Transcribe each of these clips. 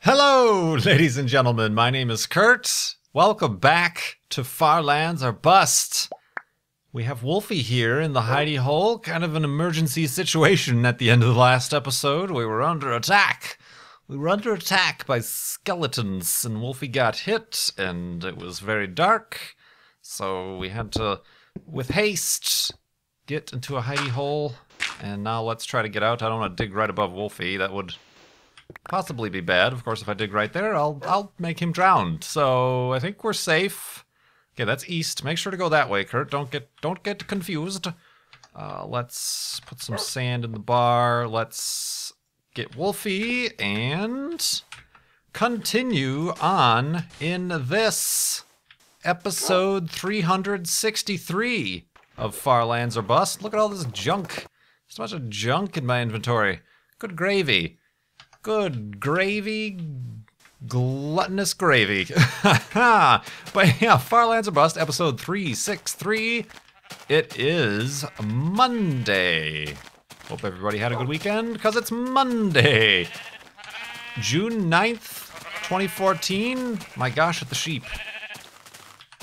Hello, ladies and gentlemen. My name is Kurt. Welcome back to Far Lands or Bust. We have Wolfie here in the hidey hole. Kind of an emergency situation at the end of the last episode. We were under attack. We were under attack by skeletons, and Wolfie got hit, and it was very dark. So we had to, with haste, get into a hidey hole. And now let's try to get out. I don't want to dig right above Wolfie. That would possibly be bad. Of course, if I dig right there, I'll make him drown. So I think we're safe. Okay, that's east. Make sure to go that way, Kurt. Don't get confused. Let's put some sand in the bar. Let's get Wolfie and continue on in this episode 363 of Far Lands or Bust. Look at all this junk. There's a bunch of junk in my inventory. Good gravy. Good gravy, gluttonous gravy. But yeah, Far Lands or Bust, episode 363. It is Monday. Hope everybody had a good weekend, because it's Monday. June 9th, 2014. My gosh, at the sheep.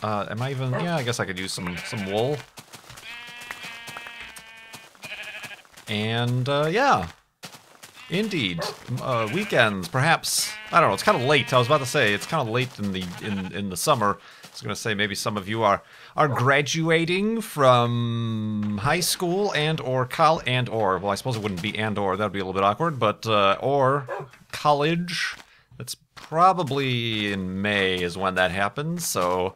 Am I even... Yeah, I guess I could use some wool. And, yeah. Indeed. Weekends, perhaps. I don't know, it's kind of late. I was about to say, it's kind of late in the summer. I was going to say maybe some of you are graduating from high school or well, I suppose it wouldn't be that would be a little bit awkward, but or college. That's probably in May is when that happens, so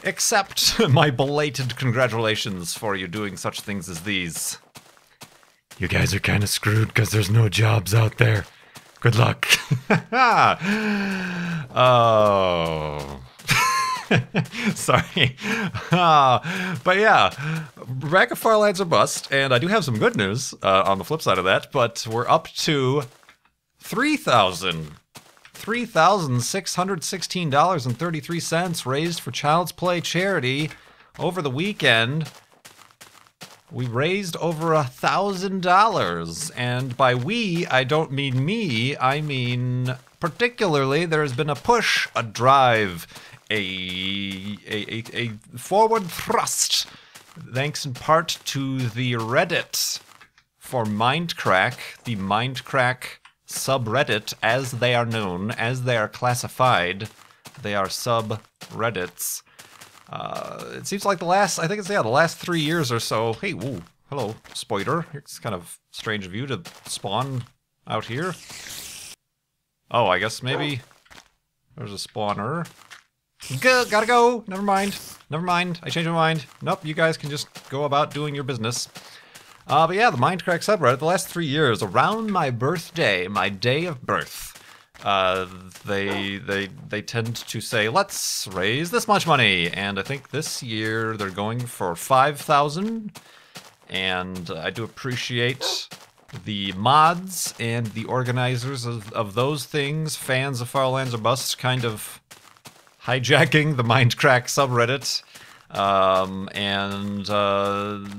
accept my belated congratulations for you doing such things as these. You guys are kind of screwed because there's no jobs out there. Good luck. Oh. Sorry. But yeah, back at Far Lands or Bust, and I do have some good news on the flip side of that, but we're up to $3,616.33 raised for Child's Play charity over the weekend. We raised over $1,000, and by we, I don't mean me, I mean particularly there's been a push, a drive, a forward thrust, thanks in part to the Reddit for Mindcrack, the Mindcrack subreddit, as they are known, as they are classified, they are subreddits. It seems like the last 3 years or so. Hey, woo, hello, spider. It's kind of strange of you to spawn out here. Oh, I guess maybe there's a spawner. Gotta go. Never mind. I changed my mind. Nope, you guys can just go about doing your business. But yeah, the Mindcrack subreddit, the last 3 years, around my birthday, my day of birth, they tend to say, let's raise this much money, and I think this year they're going for 5,000, and I do appreciate the mods and the organizers of those things, fans of Far Lands or Bust, kind of hijacking the Mindcrack subreddit, and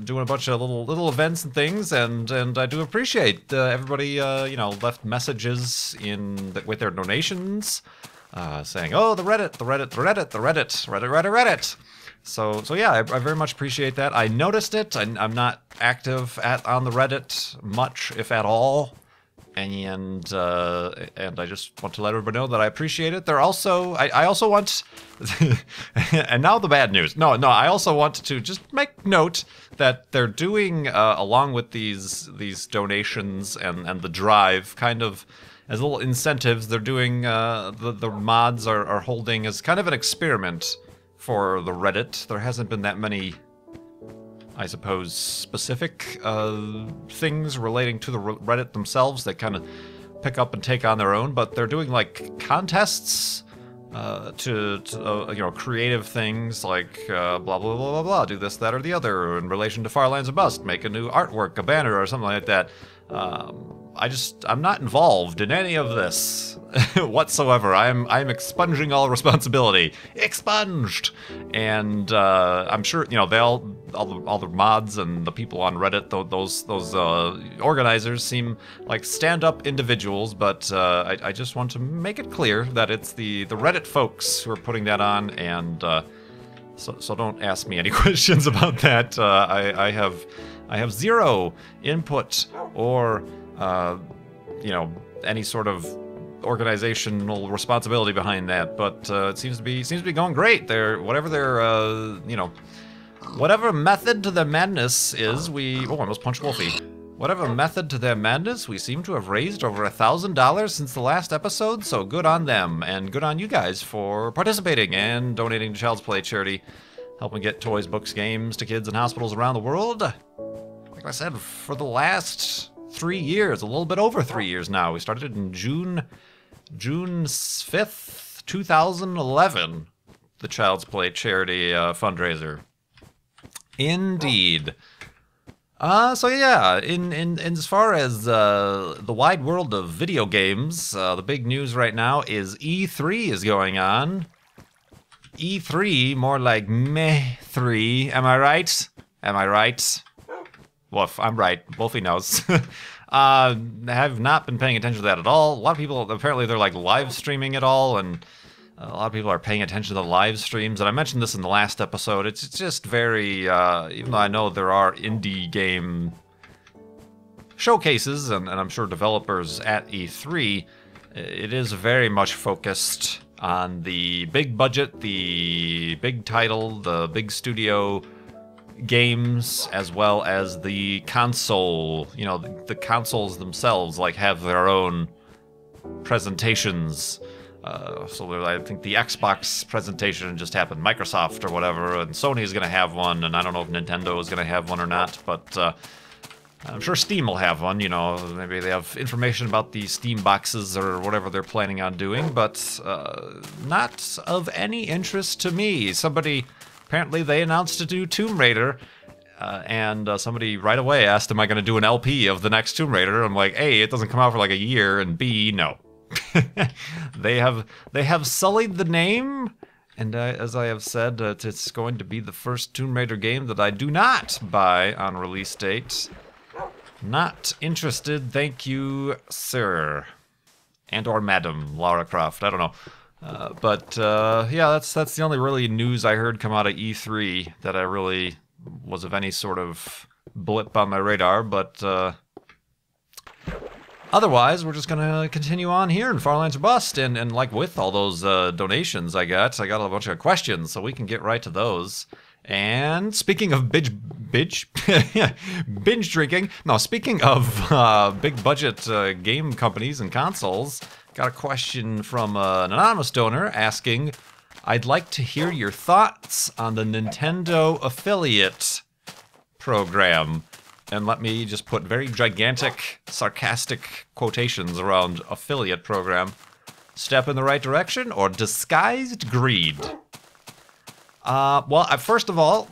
doing a bunch of little events and things, and I do appreciate everybody left messages with their donations, saying, oh, the Reddit. So yeah, I very much appreciate that. I noticed it. I'm not active on the Reddit much, if at all. And I just want to let everybody know that I appreciate it. I also want, and now the bad news. No, I also want to just make note that they're doing, along with these donations and the drive, kind of as little incentives, they're doing, the mods are holding as kind of an experiment for the Reddit. There hasn't been that many, I suppose, specific things relating to the Reddit themselves that kind of pick up and take on their own, but they're doing like contests to creative things like blah blah blah blah blah, do this, that, or the other in relation to Far Lands or Bust, make a new artwork, a banner, or something like that. I'm not involved in any of this whatsoever. I'm expunging all responsibility. Expunged. And I'm sure, you know, all the mods and the people on Reddit, those organizers seem like stand-up individuals, but I just want to make it clear that it's the Reddit folks who are putting that on, and so don't ask me any questions about that. I have zero input or you know, any sort of organizational responsibility behind that, but it seems to be going great. Whatever method to their madness is, I almost punched Wolfie. Whatever method to their madness, we seem to have raised over $1,000 since the last episode, so good on them, and good on you guys for participating and donating to Child's Play charity, helping get toys, books, games to kids in hospitals around the world. Like I said, for the last 3 years, a little bit over 3 years now. We started in June 5th, 2011, the Child's Play charity fundraiser. Indeed. So yeah, in as far as the wide world of video games, the big news right now is E3 is going on. E3, more like meh 3. Am I right? Am I right? Woof, I'm right. Wolfie knows. Have not been paying attention to that at all. A lot of people, apparently they're like live streaming it all, and a lot of people are paying attention to the live streams. And I mentioned this in the last episode. It's just very, even though I know there are indie game showcases, and I'm sure developers at E3, it is very much focused on the big budget, the big title, the big studio games, as well as the console. You know, the consoles themselves like have their own presentations. So I think the Xbox presentation just happened, Microsoft or whatever, and Sony's gonna have one, and I don't know if Nintendo is gonna have one or not, but I'm sure Steam will have one. You know, maybe they have information about the Steam boxes or whatever they're planning on doing, but not of any interest to me. Apparently they announced to do Tomb Raider, and somebody right away asked, am I going to do an LP of the next Tomb Raider? I'm like, A, it doesn't come out for like a year, and B, no. They have sullied the name, and as I have said, it's going to be the first Tomb Raider game that I do not buy on release date. Not interested, thank you, sir. And or madam, Lara Croft, I don't know. Yeah, that's the only really news I heard come out of E3 that I really was of any sort of blip on my radar, but otherwise, we're just gonna continue on here in Farlands or Bust, and like with all those donations I got a bunch of questions, so we can get right to those. And speaking of binge drinking, no, speaking of big budget game companies and consoles, got a question from an anonymous donor asking, I'd like to hear your thoughts on the Nintendo affiliate program. And let me just put very gigantic, sarcastic quotations around affiliate program. Step in the right direction or disguised greed? Well, first of all,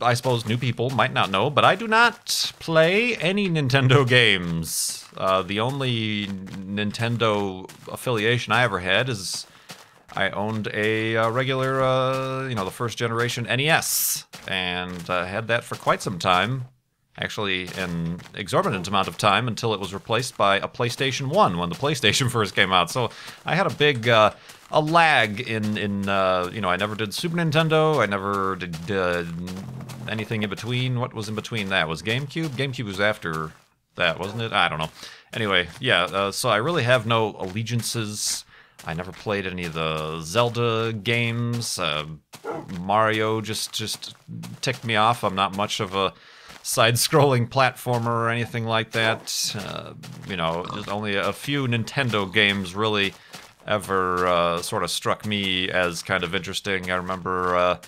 I suppose new people might not know, but I do not play any Nintendo games. The only Nintendo affiliation I ever had is I owned a regular, the first generation NES, and had that for quite some time. Actually, an exorbitant amount of time until it was replaced by a PlayStation 1 when the PlayStation first came out. So I had a big a lag in I never did Super Nintendo. I never did anything in between. What was in between that? Was GameCube? GameCube was after that, wasn't it? I don't know. Anyway, yeah, so I really have no allegiances. I never played any of the Zelda games. Mario just ticked me off. I'm not much of a side-scrolling platformer or anything like that. Just only a few Nintendo games really ever sort of struck me as kind of interesting. I remember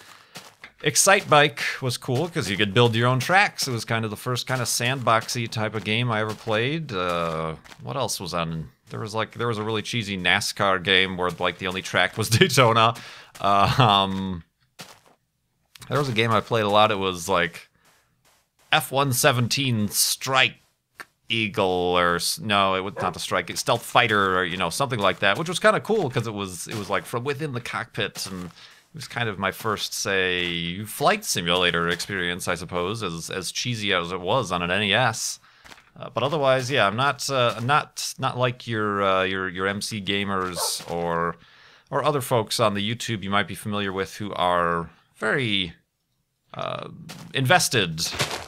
Excite Bike was cool because you could build your own tracks. It was kind of the first kind of sandboxy type of game I ever played. What else was on? There was a really cheesy NASCAR game where like the only track was Daytona. There was a game I played a lot. It was like F-117 Strike Eagle or no, it was not the Strike, Stealth Fighter, or something like that, which was kind of cool because it was like from within the cockpit, and it was kind of my first, say, flight simulator experience, I suppose, as cheesy as it was on an NES. But otherwise, yeah, I'm not like your MC gamers or other folks on the YouTube you might be familiar with who are very invested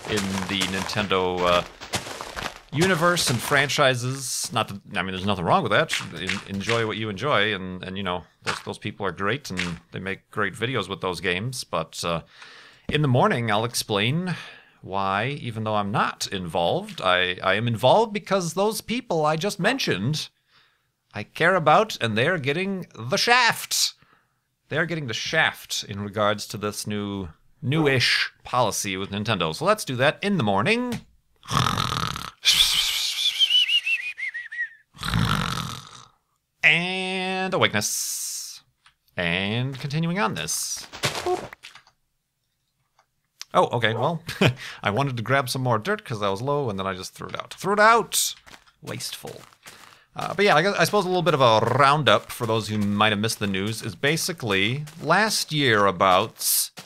in the Nintendo universe and franchises. Not that, I mean, there's nothing wrong with that. Enjoy what you enjoy, and those people are great, and they make great videos with those games. But in the morning, I'll explain why, even though I'm not involved, I am involved because those people I just mentioned, I care about, and they're getting the shaft. They're getting the shaft in regards to this newish policy with Nintendo. So let's do that in the morning. And awakeness. And continuing on this. Oh, okay, well, I wanted to grab some more dirt because I was low, and then I just threw it out. Threw it out! Wasteful. But yeah, I suppose a little bit of a roundup for those who might have missed the news is basically last year about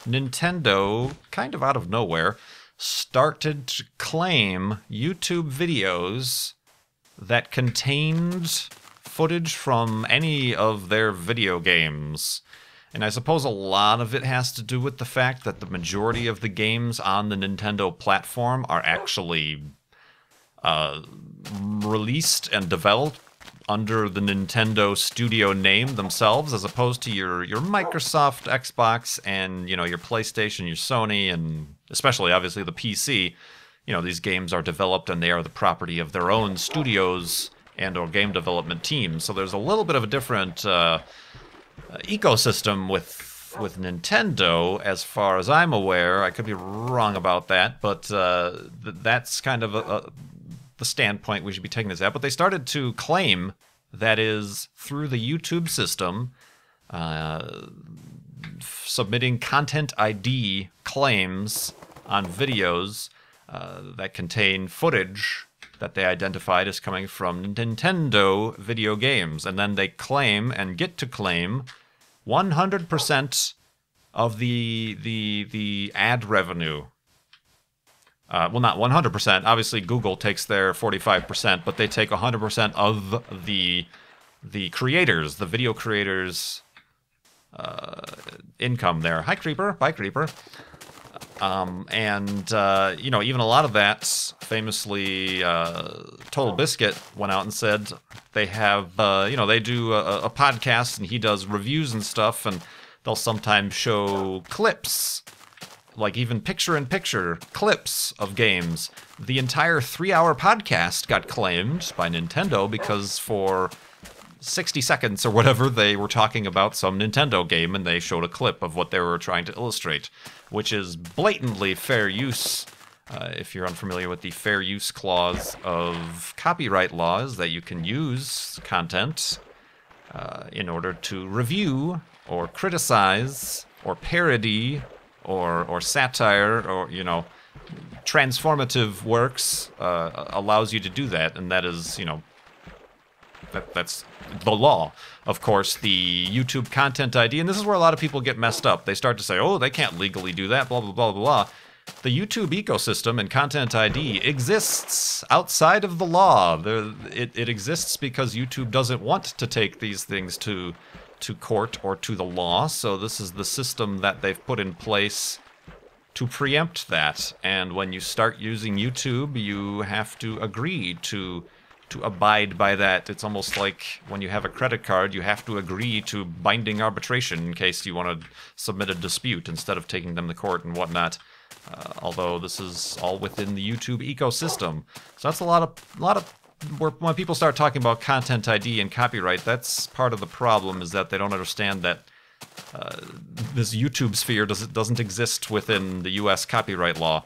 Nintendo, kind of out of nowhere, started to claim YouTube videos that contained footage from any of their video games. And I suppose a lot of it has to do with the fact that the majority of the games on the Nintendo platform are actually released and developed under the Nintendo Studio name themselves, as opposed to your Microsoft, Xbox, and your PlayStation, your Sony, and especially obviously the PC. These games are developed and they are the property of their own studios and or game development teams. So there's a little bit of a different ecosystem with Nintendo, as far as I'm aware. I could be wrong about that, but that's kind of the standpoint we should be taking this at. But they started to claim, that is, through the YouTube system, submitting content ID claims on videos that contain footage that they identified as coming from Nintendo video games. And then they claim, and get to claim, 100% of the ad revenue. Well, not 100%. Obviously, Google takes their 45%, but they take 100% of the creators, the video creators' income there. Hi, Creeper. Bye, Creeper. And even a lot of that, famously, Total Biscuit went out and said they have, they do a podcast, and he does reviews and stuff, and they'll sometimes show clips, like even picture-in-picture clips of games. The entire 3-hour podcast got claimed by Nintendo because for 60 seconds or whatever, they were talking about some Nintendo game, and they showed a clip of what they were trying to illustrate, which is blatantly fair use. If you're unfamiliar with the fair use clause of copyright laws, that you can use content in order to review or criticize or parody or satire or, transformative works allows you to do that, and that is, that's the law. Of course, the YouTube content ID, and this is where a lot of people get messed up. They start to say, oh, they can't legally do that, blah, blah, blah, blah, blah. The YouTube ecosystem and content ID exists outside of the law. It exists because YouTube doesn't want to take these things to court or to the law, so this is the system that they've put in place to preempt that. And when you start using YouTube, you have to agree to abide by that. It's almost like when you have a credit card, you have to agree to binding arbitration in case you want to submit a dispute instead of taking them to court and whatnot. Although this is all within the YouTube ecosystem. So that's a lot of when people start talking about content ID and copyright, that's part of the problem, is that they don't understand that this YouTube sphere doesn't exist within the U.S. copyright law.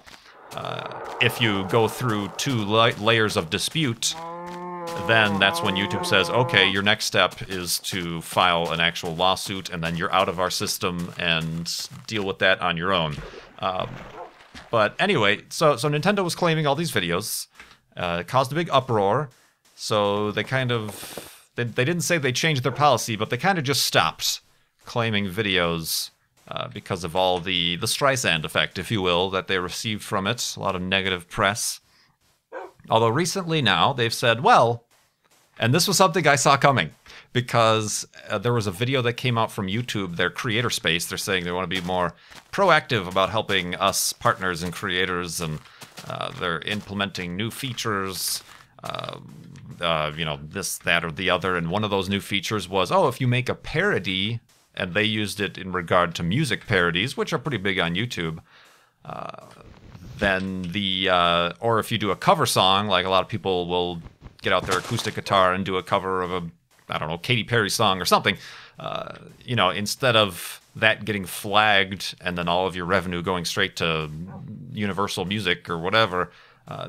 If you go through 2 layers of dispute, then that's when YouTube says, okay, your next step is to file an actual lawsuit, and then you're out of our system and deal with that on your own. But anyway, so Nintendo was claiming all these videos, It caused a big uproar, so they kind of... They didn't say they changed their policy, but they kind of just stopped claiming videos because of all the Streisand effect, if you will, that they received from it. A lot of negative press. Although recently now, they've said, well... And this was something I saw coming, because there was a video that came out from YouTube, their creator space. They're saying they want to be more proactive about helping us partners and creators, and they're implementing new features, you know, this, that, or the other. And one of those new features was, oh, if you make a parody, and they used it in regard to music parodies, which are pretty big on YouTube, then or if you do a cover song, like a lot of people will get out their acoustic guitar and do a cover of a, I don't know, Katy Perry song or something, you know, instead of that getting flagged and then all of your revenue going straight to Universal Music or whatever,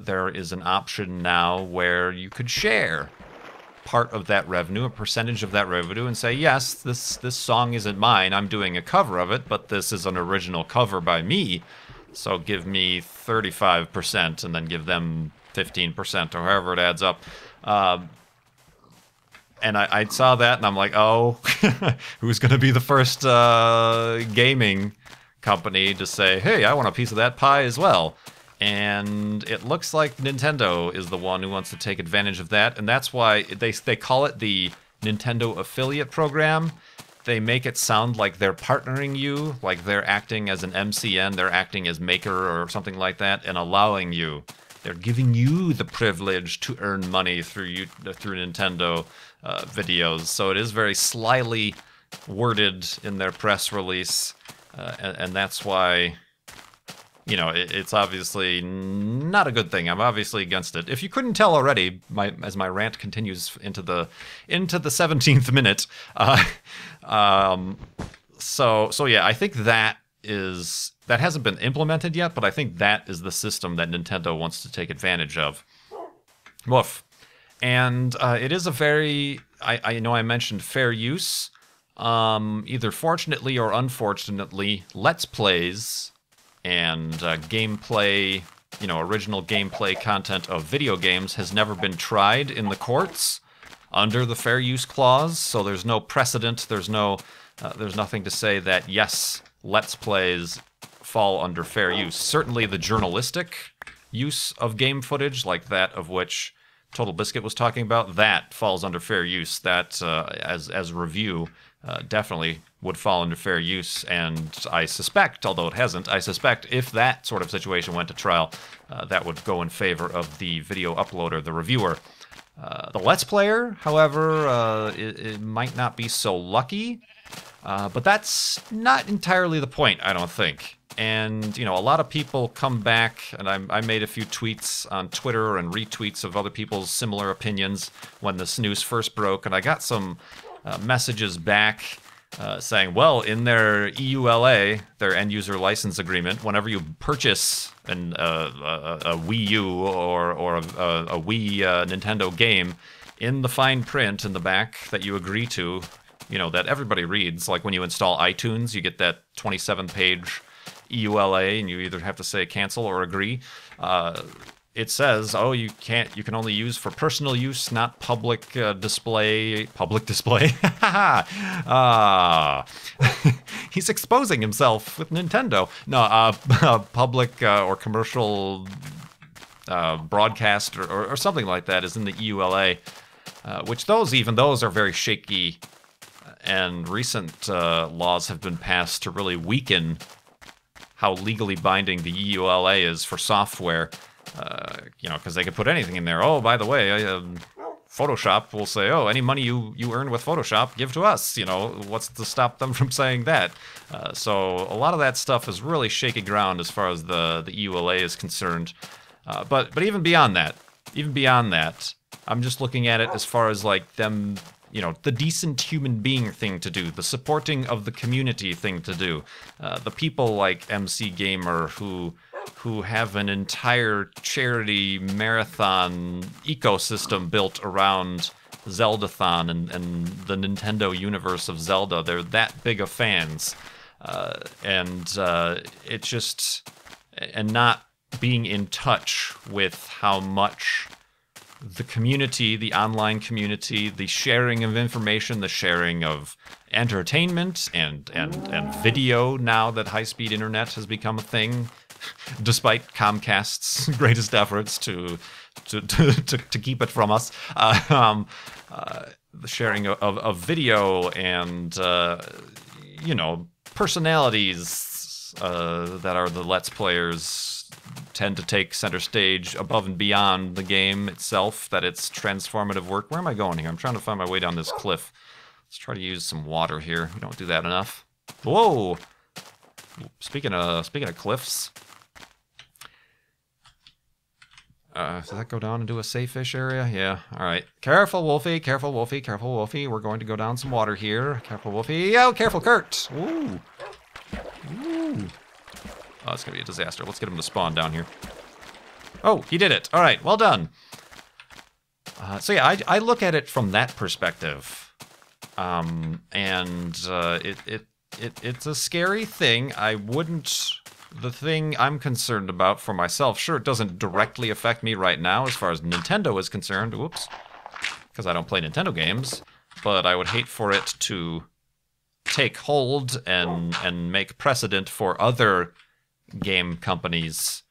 there is an option now where you could share part of that revenue, a percentage of that revenue, and say, yes, this song isn't mine, I'm doing a cover of it, but this is an original cover by me, so give me 35% and then give them 15% or however it adds up. And I saw that and I'm like, oh, who's going to be the first gaming company to say, hey, I want a piece of that pie as well? And it looks like Nintendo is the one who wants to take advantage of that, and that's why they call it the Nintendo Affiliate Program. They make it sound like they're partnering you, like they're acting as an MCN, they're acting as maker or something like that, and allowing you. They're giving you the privilege to earn money through Nintendo videos. So it is very slyly worded in their press release, and that's why, you know, it's obviously not a good thing. I'm obviously against it. If you couldn't tell already, as my rant continues into the 17th minute, so yeah, I think that hasn't been implemented yet, but I think that is the system that Nintendo wants to take advantage of. Woof. And it is a very, I know I mentioned fair use. Either fortunately or unfortunately, Let's Plays and gameplay, you know, original gameplay content of video games has never been tried in the courts under the fair use clause. So there's no precedent. There's nothing to say that, yes, Let's Plays fall under fair use. Certainly the journalistic use of game footage, like that of which Total Biscuit was talking about, that falls under fair use. That, as review, definitely would fall under fair use. And I suspect, although it hasn't, I suspect if that sort of situation went to trial, that would go in favor of the video uploader, the reviewer. The Let's Player, however, it might not be so lucky. But that's not entirely the point, I don't think. And, you know, a lot of people come back, and I made a few tweets on Twitter and retweets of other people's similar opinions when this news first broke, and I got some messages back saying, well, in their EULA, their end-user license agreement, whenever you purchase a Wii U or a Wii Nintendo game, in the fine print in the back that you agree to, you know, that everybody reads, like when you install iTunes, you get that 27-page EULA, and you either have to say cancel or agree. It says, oh, you can only use for personal use, not public display. Public display? He's exposing himself with Nintendo. No, public or commercial broadcast or something like that is in the EULA, which even those are very shaky, and recent laws have been passed to really weaken how legally binding the EULA is for software, you know, because they could put anything in there. Oh, by the way, Photoshop will say, oh, any money you earn with Photoshop, give to us. You know, what's to stop them from saying that? So a lot of that stuff is really shaky ground as far as the EULA is concerned. But even beyond that, I'm just looking at it as far as like them, you know, the decent human being thing to do, the supporting of the community thing to do. The people like MC Gamer who have an entire charity marathon ecosystem built around Zeldathon and the Nintendo universe of Zelda. They're that big of fans. And it's just... And not being in touch with how much the community, the online community, the sharing of information, the sharing of entertainment and video now that high-speed internet has become a thing, despite Comcast's greatest efforts to keep it from us. The sharing of video and, you know, personalities that are the Let's Players tend to take center stage above and beyond the game itself, that it's transformative work. Where am I going here? I'm trying to find my way down this cliff. Let's try to use some water here. We don't do that enough. Whoa! Speaking of cliffs. Does that go down into a safe-ish area? Yeah, alright. Careful, Wolfie, careful, Wolfie, careful, Wolfie. We're going to go down some water here. Careful, Wolfie. Oh, careful, Kurt! Ooh. Ooh. Oh, it's gonna be a disaster. Let's get him to spawn down here. Oh, he did it. Alright, well done. So yeah, I look at it from that perspective. It's a scary thing. I wouldn't... The thing I'm concerned about for myself, sure, it doesn't directly affect me right now as far as Nintendo is concerned. Whoops. Because I don't play Nintendo games. But I would hate for it to take hold and make precedent for other game companies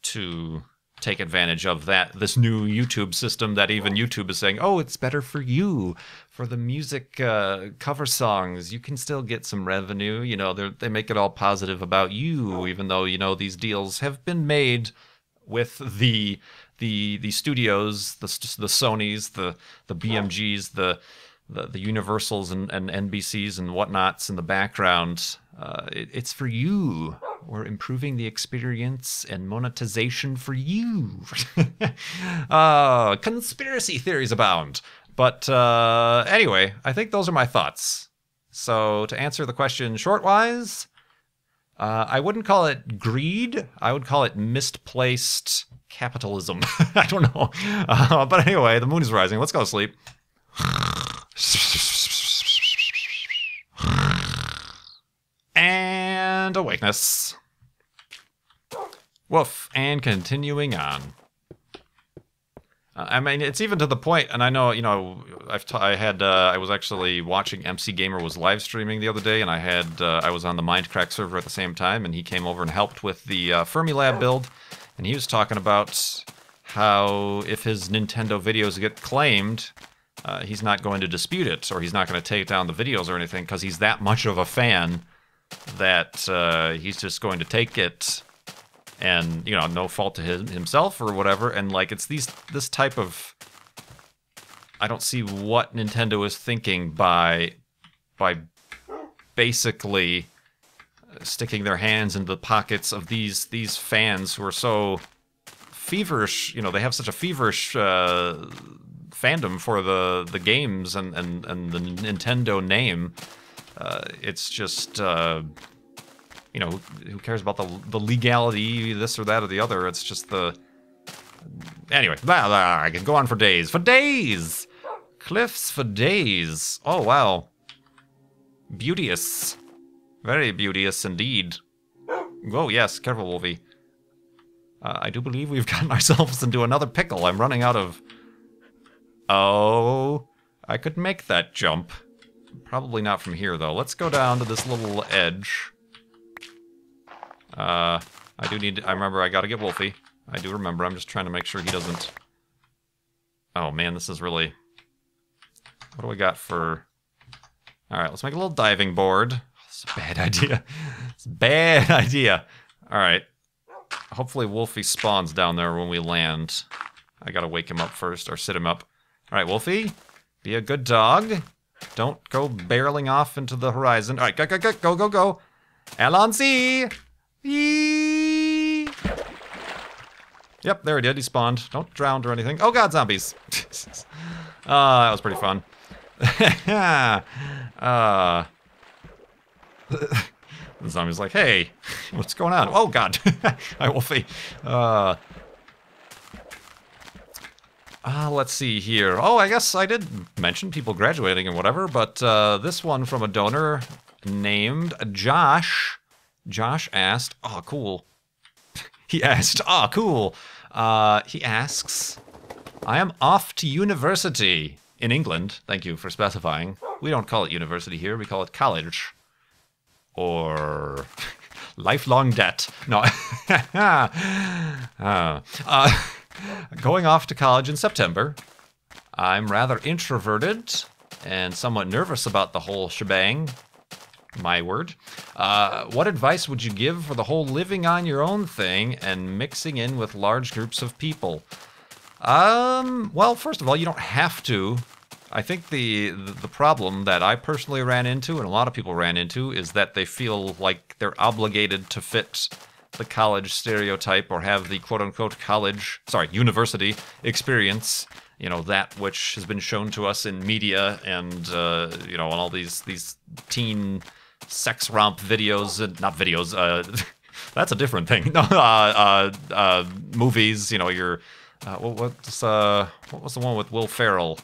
to take advantage of this new YouTube system that even YouTube is saying, oh, it's better for you. For the music cover songs, you can still get some revenue. You know, they make it all positive about you, even though, you know, these deals have been made with the studios, the Sonys, the BMGs, the Universals and NBCs and whatnots in the background. It's for you. We're improving the experience and monetization for you. Conspiracy theories abound. But anyway, I think those are my thoughts. So to answer the question short-wise, I wouldn't call it greed. I would call it misplaced capitalism. I don't know. But anyway, the moon is rising. Let's go to sleep. And awakeness. Woof. And continuing on. I mean, it's even to the point, and I know, you know, I was actually watching MC Gamer was live streaming the other day, and I was on the Mindcrack server at the same time, and he came over and helped with the Fermilab build, and he was talking about how if his Nintendo videos get claimed, he's not going to dispute it, or he's not going to take down the videos or anything, because he's that much of a fan that he's just going to take it. And, you know, no fault to himself or whatever. And, like, it's this type of... I don't see what Nintendo is thinking by basically sticking their hands into the pockets of these fans who are so feverish. You know, they have such a feverish fandom for the games and the Nintendo name. It's just... you know, who cares about the legality, this or that or the other? It's just the... Anyway, I can go on for days. For days! Cliffs for days. Oh, wow. Beauteous. Very beauteous indeed. Oh, yes. Careful, Wolfie. I do believe we've gotten ourselves into another pickle. I'm running out of... Oh, I could make that jump. Probably not from here, though. Let's go down to this little edge. I remember I gotta get Wolfie. I do remember, I'm just trying to make sure he doesn't... Oh man, this is really... What do we got for... Alright, let's make a little diving board. It's a bad idea. It's a bad idea. Alright. Hopefully Wolfie spawns down there when we land. I gotta wake him up first, or sit him up. Alright, Wolfie, be a good dog. Don't go barreling off into the horizon. Alright, go. Alonzi! Yee! Yep, there he did. He spawned. Don't drown or anything. Oh god, zombies! That was pretty fun. The zombie's like, hey, what's going on? Oh god! Hi, Wolfie. Let's see here. Oh, I guess I did mention people graduating and whatever, but this one from a donor named Josh. Josh asked, oh, cool. He asked, ah, cool. He asks, I am off to university in England. Thank you for specifying. We don't call it university here. We call it college. Or lifelong debt. No. Going off to college in September. I'm rather introverted and somewhat nervous about the whole shebang. My word. What advice would you give for the whole living on your own thing and mixing in with large groups of people? Well, first of all, you don't have to. I think the problem that I personally ran into, and a lot of people ran into, is that they feel like they're obligated to fit the college stereotype or have the quote-unquote university experience. You know, that which has been shown to us in media and, on all these teen sex romp videos, not videos, that's a different thing. No, movies, what was the one with Will Ferrell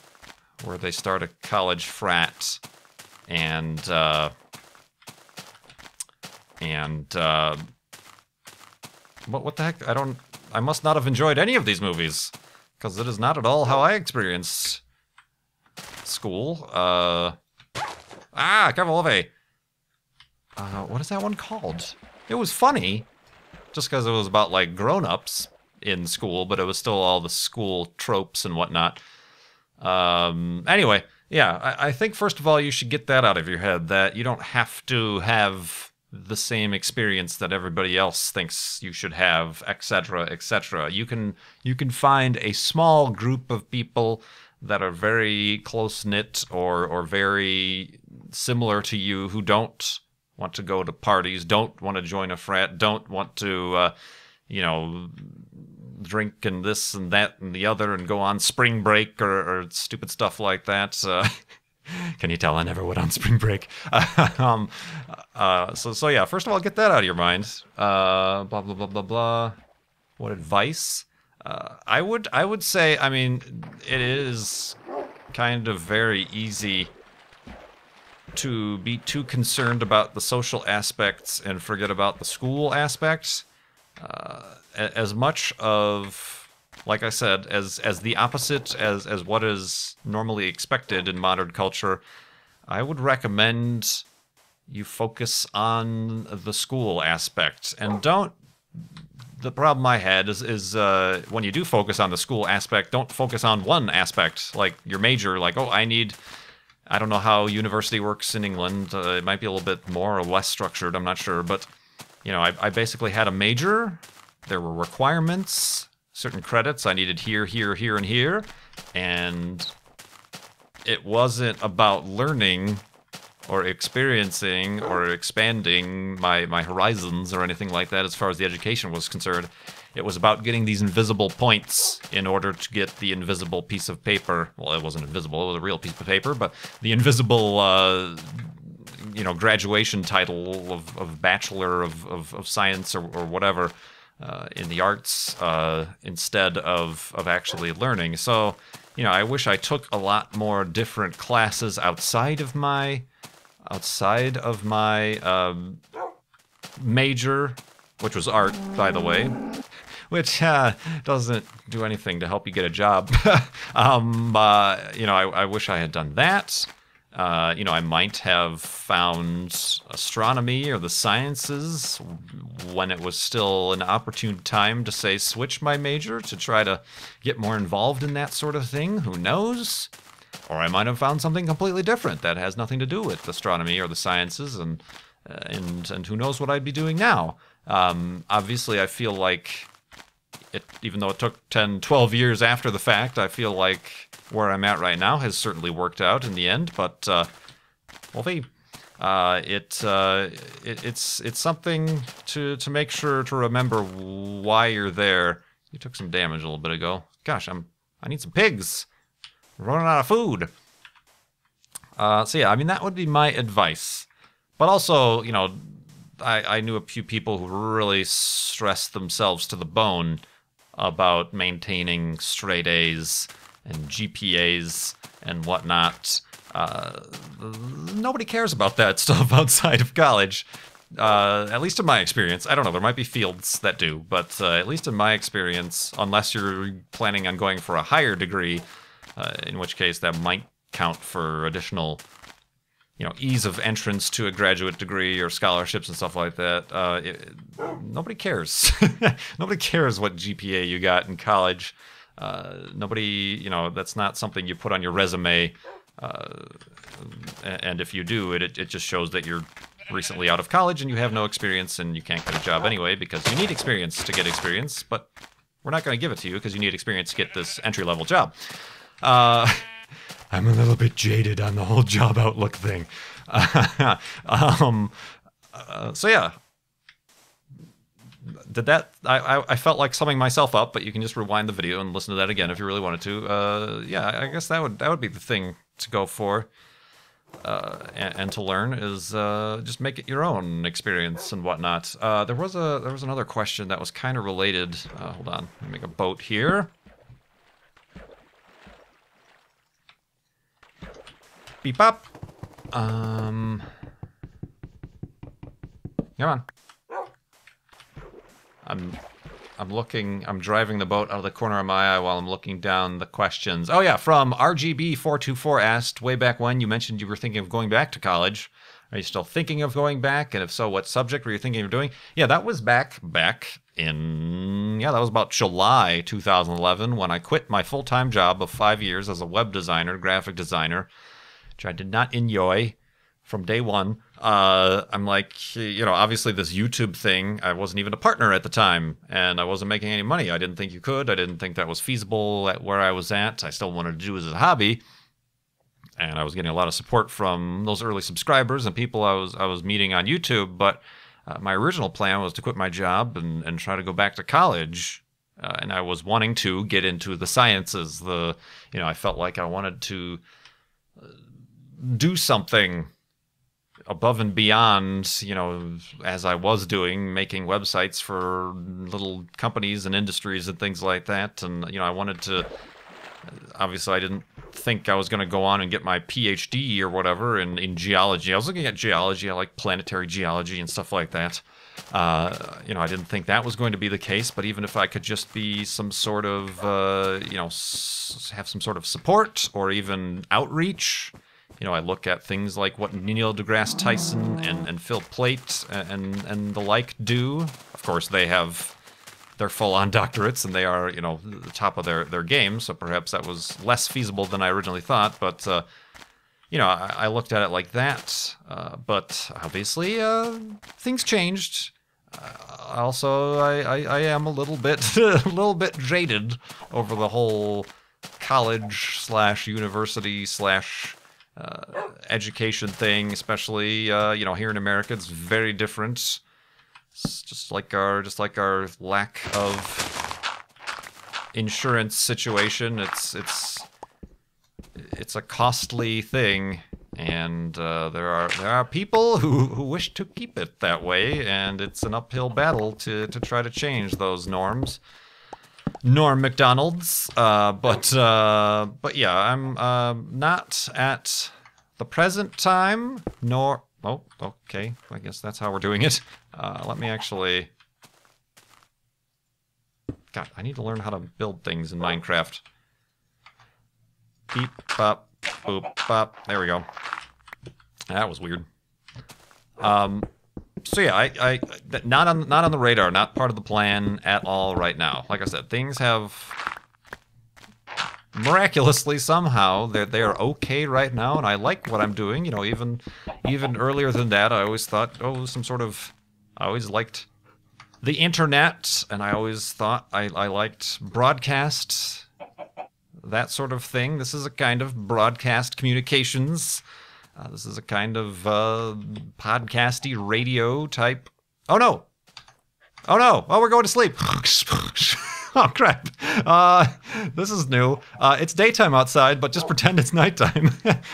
where they start a college frat and what the heck? I must not have enjoyed any of these movies, because it is not at all how I experienced school. Carvolove. What is that one called? It was funny, just because it was about, like, grown-ups in school, but it was still all the school tropes and whatnot. Anyway, yeah, I think, first of all, you should get that out of your head, that you don't have to have the same experience that everybody else thinks you should have, etc., etc. You can find a small group of people that are very close-knit or very similar to you who don't want to go to parties, don't want to join a frat, don't want to, drink and this and that and the other and go on spring break or stupid stuff like that. Can you tell I never went on spring break? So yeah, first of all, get that out of your mind. Blah, blah, blah, blah, blah. What advice? I would say, I mean, it is kind of very easy to be too concerned about the social aspects and forget about the school aspects. As much of, like I said, as the opposite as what is normally expected in modern culture, I would recommend you focus on the school aspect. And the problem I had is when you do focus on the school aspect, don't focus on one aspect, like your major, like, oh, I don't know how university works in England. It might be a little bit more or less structured, I'm not sure, but I basically had a major. There were requirements, certain credits I needed here, here, here, and here, and it wasn't about learning or experiencing or expanding my horizons or anything like that as far as the education was concerned. It was about getting these invisible points in order to get the invisible piece of paper. Well, it wasn't invisible, it was a real piece of paper, but the invisible graduation title of Bachelor of Science or whatever in the arts instead of actually learning. So, I wish I took a lot more different classes outside of my major, which was art, by the way, which doesn't do anything to help you get a job. I wish I had done that. I might have found astronomy or the sciences when it was still an opportune time to, say, switch my major to try to get more involved in that sort of thing. Who knows? Or I might have found something completely different that has nothing to do with astronomy or the sciences, and who knows what I'd be doing now. Obviously, I feel like, even though it took 10, 12 years after the fact, I feel like where I'm at right now has certainly worked out in the end, but it's something to make sure to remember why you're there. You took some damage a little bit ago. Gosh, I need some pigs. I'm running out of food. So yeah, I mean, that would be my advice. But also, I knew a few people who really stressed themselves to the bone about maintaining straight A's and GPAs and whatnot. Nobody cares about that stuff outside of college. At least in my experience. I don't know, there might be fields that do, but at least in my experience, unless you're planning on going for a higher degree, in which case that might count for additional, ease of entrance to a graduate degree or scholarships and stuff like that. Nobody cares. Nobody cares what GPA you got in college. Nobody, that's not something you put on your resume. And if you do, it just shows that you're recently out of college and you have no experience and you can't get a job anyway because you need experience to get experience, but we're not going to give it to you because you need experience to get this entry-level job. I'm a little bit jaded on the whole job outlook thing. So yeah. Did that? I felt like summing myself up, but you can just rewind the video and listen to that again if you really wanted to. Yeah, I guess that would be the thing to go for, and to learn is just make it your own experience and whatnot. There was another question that was kind of related. Hold on, let me make a boat here. Beep up. Come on. I'm driving the boat out of the corner of my eye while I'm looking down the questions. Oh yeah, from RGB424 asked, way back when you mentioned you were thinking of going back to college. Are you still thinking of going back? And if so, what subject were you thinking of doing? Yeah, that was back in, that was about July 2011 when I quit my full-time job of 5 years as a web designer, graphic designer, which I did not enjoy from day one. I'm like, obviously this YouTube thing, I wasn't even a partner at the time, and I wasn't making any money. I didn't think you could. I didn't think that was feasible at where I was at. I still wanted to do it as a hobby, and I was getting a lot of support from those early subscribers and people I was meeting on YouTube, but my original plan was to quit my job and try to go back to college, and I was wanting to get into the sciences. I felt like I wanted to do something above and beyond, as I was doing, making websites for little companies and industries and things like that. And, I wanted to, obviously I didn't think I was going to go on and get my PhD or whatever in geology. I was looking at geology. I like planetary geology and stuff like that. I didn't think that was going to be the case, but even if I could just be some sort of, have some sort of support or even outreach. I look at things like what Neil deGrasse Tyson and Phil Plait and the like do. Of course, they have their full-on doctorates, and they are, the top of their game, so perhaps that was less feasible than I originally thought. But, I looked at it like that. But obviously, things changed. Also, I am a little bit jaded over the whole college/university/ education thing, especially here in America. It's very different. It's just like our lack of insurance situation. It's a costly thing, and there are people who wish to keep it that way, and it's an uphill battle to try to change those norms. Norm McDonald's, but yeah, I'm not at the present time, nor... Oh, okay, I guess that's how we're doing it. Let me actually... God, I need to learn how to build things in Minecraft. Beep, bop, boop, bop. There we go. That was weird. So yeah, I not on the radar, not part of the plan at all right now. Like I said, things have miraculously somehow they are okay right now, and I like what I'm doing. Even earlier than that, I always thought, I always liked the internet, and I always thought I liked broadcast, that sort of thing. This is a kind of broadcast communications. This is a kind of podcasty radio type. Oh no! Oh, we're going to sleep. Oh crap! This is new. It's daytime outside, but just pretend it's nighttime.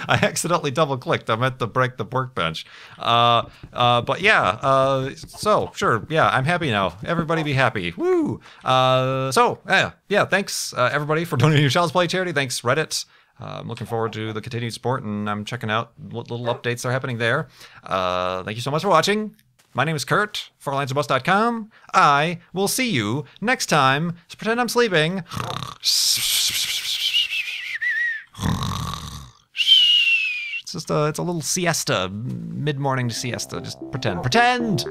I accidentally double-clicked. I meant to break the workbench. But yeah. So sure. Yeah, I'm happy now. Everybody be happy. Woo! Yeah. Thanks everybody for donating your Child's Play charity. Thanks Reddit. I'm looking forward to the continued support, and I'm checking out what little updates are happening there. Thank you so much for watching. My name is Kurt, farlandsarbust.com. I will see you next time. So pretend I'm sleeping. It's a little siesta, mid-morning siesta. Just pretend. Pretend!